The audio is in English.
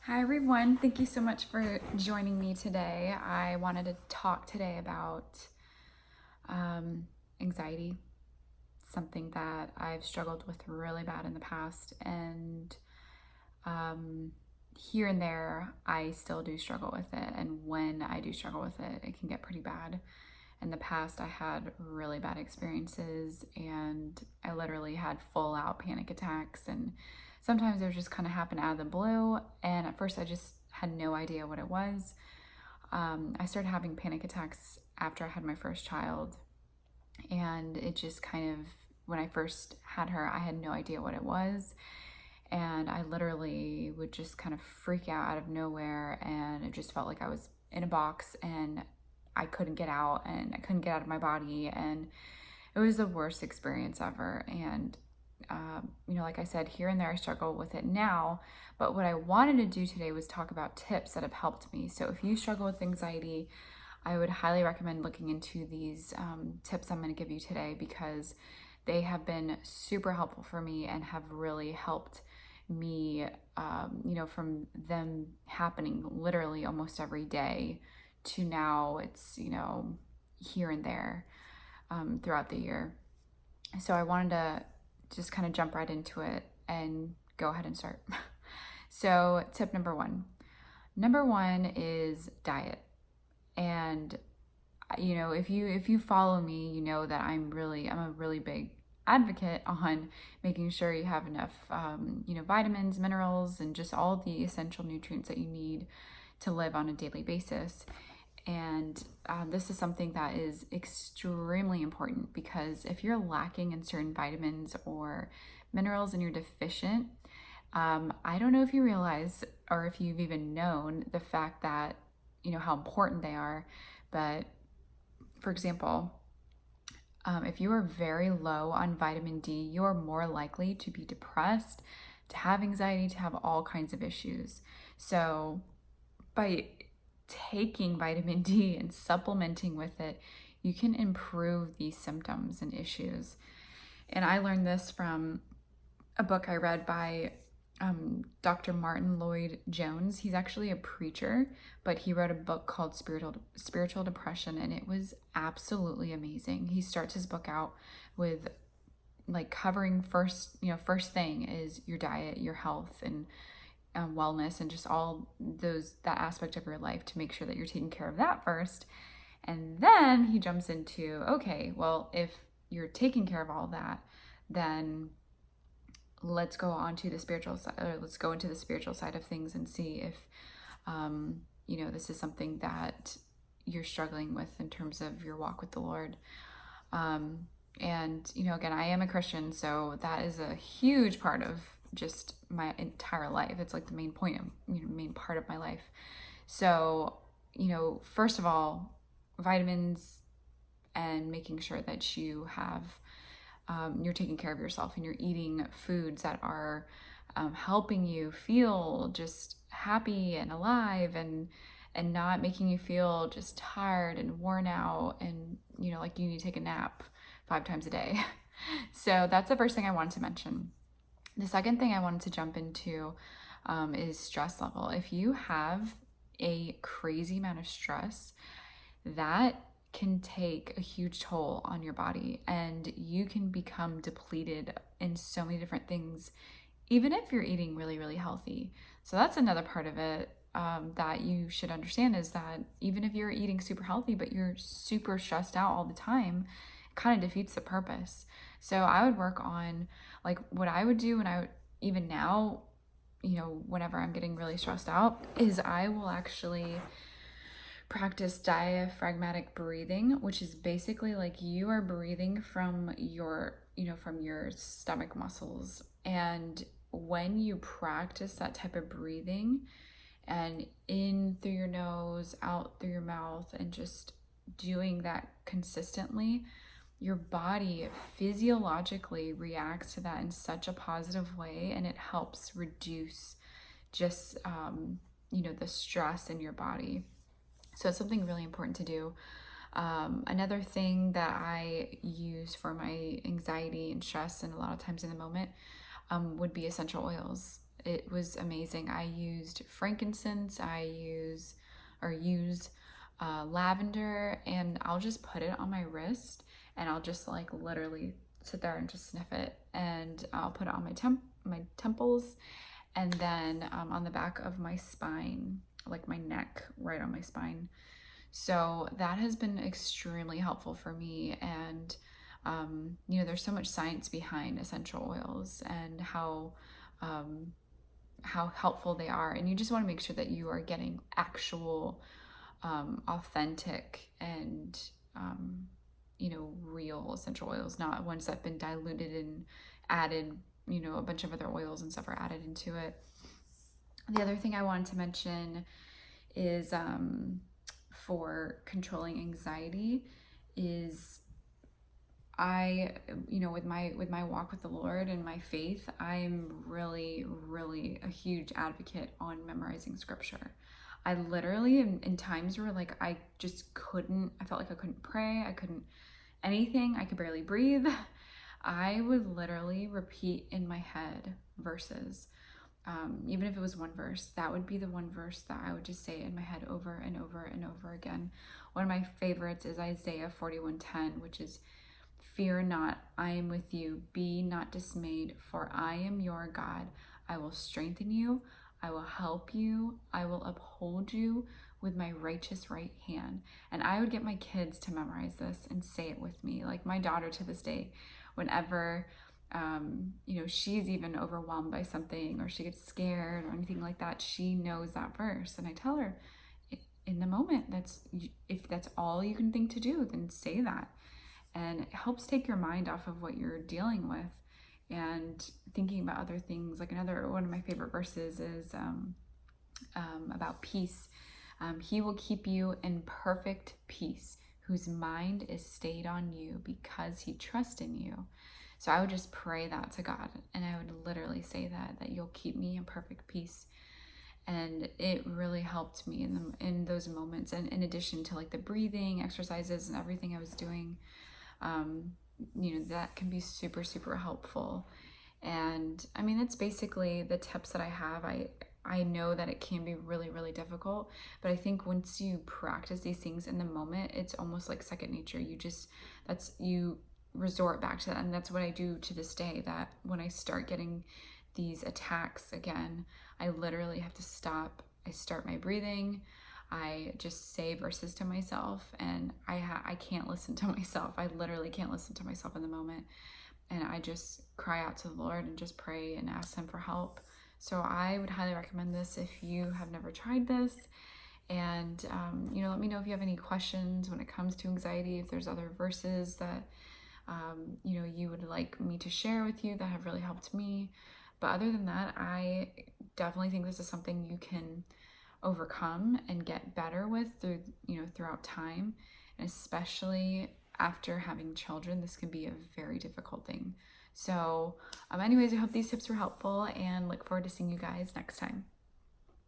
Hi everyone, thank you so much for joining me today. I wanted to talk today about anxiety, something that I've struggled with really bad in the past, and um, here and there I still do struggle with it. And when I do struggle with it, it can get pretty bad. In the past, I had really bad experiences, and I literally had full out panic attacks. And sometimes it would just kind of happen out of the blue. And at first, I just had no idea what it was. I started having panic attacks after I had my first child. And it just kind of, when I first had her, I had no idea what it was. And I literally would just kind of freak out of nowhere. And it just felt like I was in a box and I couldn't get out and I couldn't get out of my body. And it was the worst experience ever. And, like I said, here and there I struggle with it now. But what I wanted to do today was talk about tips that have helped me. So if you struggle with anxiety, I would highly recommend looking into these tips I'm going to give you today, because they have been super helpful for me and have really helped me, from them happening literally almost every day to now it's, here and there throughout the year. So I wanted to just kind of jump right into it and go ahead and start. So, tip number one. Number one is diet. And if you follow me, you know that I'm a really big advocate on making sure you have enough vitamins, minerals, and just all the essential nutrients that you need to live on a daily basis. And this is something that is extremely important, because if you're lacking in certain vitamins or minerals and you're deficient, I don't know if you realize or if you've even known the fact that, how important they are. But for example, if you are very low on vitamin D, you are more likely to be depressed, to have anxiety, to have all kinds of issues. So by taking vitamin D and supplementing with it, you can improve these symptoms and issues. And I learned this from a book I read by Dr. Martin Lloyd-Jones. He's actually a preacher, but he wrote a book called Spiritual Depression, and it was absolutely amazing. He starts his book out with like covering first thing is your diet, your health, and wellness, and just all that aspect of your life, to make sure that you're taking care of that first. And then he jumps into, okay, well, if you're taking care of all that, then let's go on to the spiritual side, or let's go into the spiritual side of things and see if this is something that you're struggling with in terms of your walk with the Lord. And again, I am a Christian, so that is a huge part of just my entire life. It's like the main point of, main part of my life. So, first of all, vitamins, and making sure that you have, you're taking care of yourself and you're eating foods that are helping you feel just happy and alive, and not making you feel just tired and worn out and, like you need to take a nap 5 times a day. So that's the first thing I wanted to mention. The second thing I wanted to jump into is stress level. If you have a crazy amount of stress, that can take a huge toll on your body, and you can become depleted in so many different things, even if you're eating really, really healthy. So that's another part of it that you should understand, is that even if you're eating super healthy, but you're super stressed out all the time, it kind of defeats the purpose. So I would work on, like, what I would do, and even now, whenever I'm getting really stressed out, is I will actually practice diaphragmatic breathing, which is basically like you are breathing from your stomach muscles. And when you practice that type of breathing, and in through your nose, out through your mouth, and just doing that consistently, your body physiologically reacts to that in such a positive way, and it helps reduce just the stress in your body. So it's something really important to do. Another thing that I use for my anxiety and stress, and a lot of times in the moment, would be essential oils. it was amazing. I used frankincense, use lavender, and I'll just put it on my wrist, and I'll just like literally sit there and just sniff it, and I'll put it on my temples, and then on the back of my spine, like my neck, right on my spine. So that has been extremely helpful for me. And, there's so much science behind essential oils and how helpful they are. And you just want to make sure that you are getting actual, authentic and, real essential oils, not ones that have been diluted and added, a bunch of other oils and stuff are added into it. The other thing I wanted to mention is, for controlling anxiety is with my walk with the Lord and my faith, I'm really, really a huge advocate on memorizing scripture. I literally in times where like I felt like I couldn't pray, I couldn't anything, I could barely breathe. I would literally repeat in my head verses. Even if it was one verse, that would be the one verse that I would just say in my head over and over and over again. One of my favorites is Isaiah 41:10, which is, "Fear not, I am with you. Be not dismayed, for I am your God. I will strengthen you. I will help you. I will uphold you with my righteous right hand." And I would get my kids to memorize this and say it with me. Like my daughter to this day, whenever she's even overwhelmed by something or she gets scared or anything like that, she knows that verse. And I tell her in the moment, if that's all you can think to do, then say that. And it helps take your mind off of what you're dealing with and thinking about other things. Like one of my favorite verses is about peace. He will keep you in perfect peace, whose mind is stayed on you because he trusts in you. So I would just pray that to God, and I would literally say that you'll keep me in perfect peace. And it really helped me in those moments. And in addition to like the breathing exercises and everything I was doing, that can be super, super helpful. And I mean, that's basically the tips that I have. I know that it can be really, really difficult, but I think once you practice these things in the moment, it's almost like second nature. You resort back to that. And that's what I do to this day, that when I start getting these attacks again, I literally have to stop. I start my breathing. I just say verses to myself, and I can't listen to myself. I literally can't listen to myself in the moment. And I just cry out to the Lord and just pray and ask him for help. So I would highly recommend this if you have never tried this. And, let me know if you have any questions when it comes to anxiety, if there's other verses that, you would like me to share with you that have really helped me. But other than that, I definitely think this is something you can overcome and get better with throughout time. And especially after having children, this can be a very difficult thing. So anyways, I hope these tips were helpful and look forward to seeing you guys next time.